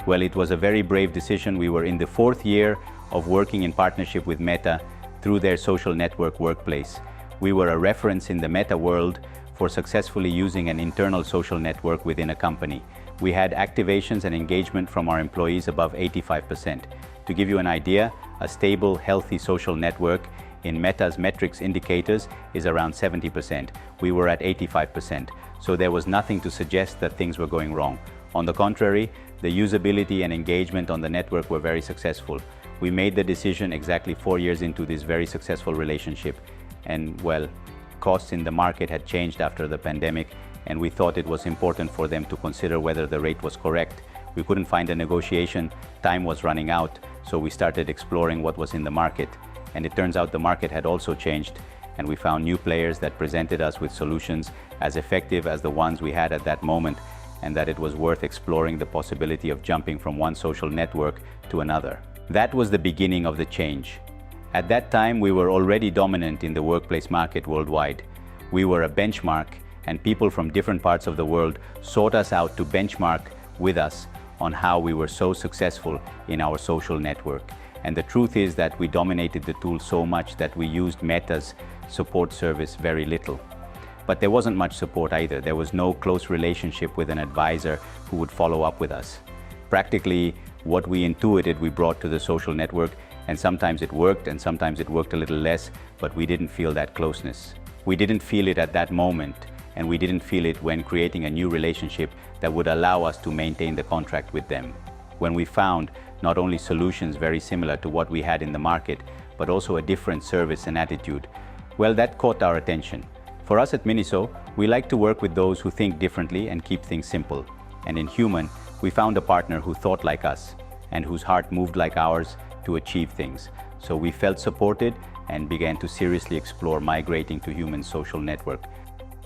Well, it was a very brave decision. We were in the 4th year of working in partnership with Meta through their social network Workplace. We were a reference in the Meta world for successfully using an internal social network within a company. We had activations and engagement from our employees above 85%. To give you an idea, a stable, healthy social network in Meta's metrics indicators is around 70%. We were at 85%, so there was nothing to suggest that things were going wrong. On the contrary, the usability and engagement on the network were very successful. We made the decision exactly 4 years into this very successful relationship, and well, costs in the market had changed after the pandemic, and we thought it was important for them to consider whether the rate was correct. We couldn't find a negotiation, time was running out, so we started exploring what was in the market. And it turns out the market had also changed, and we found new players that presented us with solutions as effective as the ones we had at that moment, and that it was worth exploring the possibility of jumping from one social network to another. That was the beginning of the change. At that time, we were already dominant in the workplace market worldwide. We were a benchmark, and people from different parts of the world sought us out to benchmark with us on how we were so successful in our social network. And the truth is that we dominated the tool so much that we used Meta's support service very little. But there wasn't much support either. There was no close relationship with an advisor who would follow up with us. Practically, what we intuited, we brought to the social network, and sometimes it worked and sometimes it worked a little less, but we didn't feel that closeness. We didn't feel it at that moment, and we didn't feel it when creating a new relationship that would allow us to maintain the contract with them. When we found not only solutions very similar to what we had in the market, but also a different service and attitude, well, that caught our attention. For us at Miniso, we like to work with those who think differently and keep things simple. And in Human, we found a partner who thought like us and whose heart moved like ours to achieve things. So we felt supported and began to seriously explore migrating to Human's social network.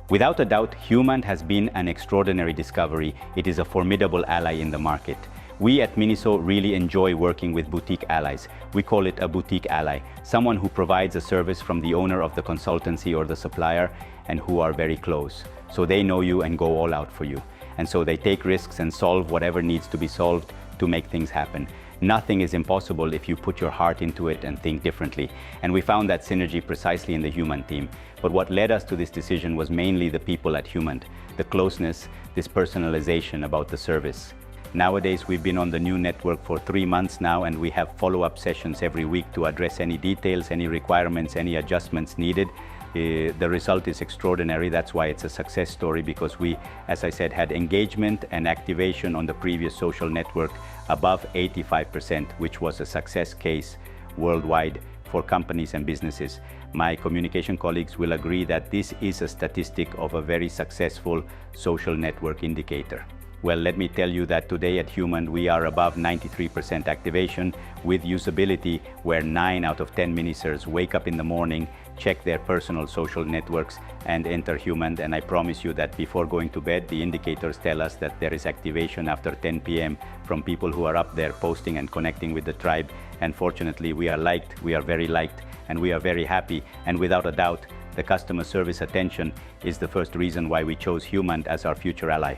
Without a doubt, Human has been an extraordinary discovery. It is a formidable ally in the market. We at Miniso really enjoy working with boutique allies. We call it a boutique ally, someone who provides a service from the owner of the consultancy or the supplier and who are very close. So they know you and go all out for you. And so they take risks and solve whatever needs to be solved to make things happen. Nothing is impossible if you put your heart into it and think differently. And we found that synergy precisely in the Human team. But what led us to this decision was mainly the people at Human, the closeness, this personalization about the service. Nowadays, we've been on the new network for 3 months now, and we have follow-up sessions every week to address any details, any requirements, any adjustments needed. The result is extraordinary. That's why it's a success story, because we, as I said, had engagement and activation on the previous social network above 85%, which was a success case worldwide for companies and businesses. My communication colleagues will agree that this is a statistic of a very successful social network indicator. Well, let me tell you that today at Human, we are above 93% activation with usability, where 9 out of 10 Minisers wake up in the morning, check their personal social networks and enter Human. And I promise you that before going to bed, the indicators tell us that there is activation after 10 p.m. from people who are up there posting and connecting with the tribe. And fortunately, we are liked, we are very liked, and we are very happy. And without a doubt, the customer service attention is the first reason why we chose Human as our future ally.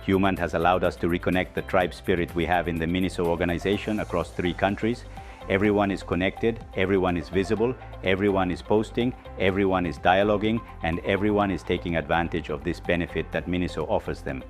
Human has allowed us to reconnect the tribe spirit we have in the Miniso organization across 3 countries. Everyone is connected, everyone is visible, everyone is posting, everyone is dialoguing, and everyone is taking advantage of this benefit that Miniso offers them.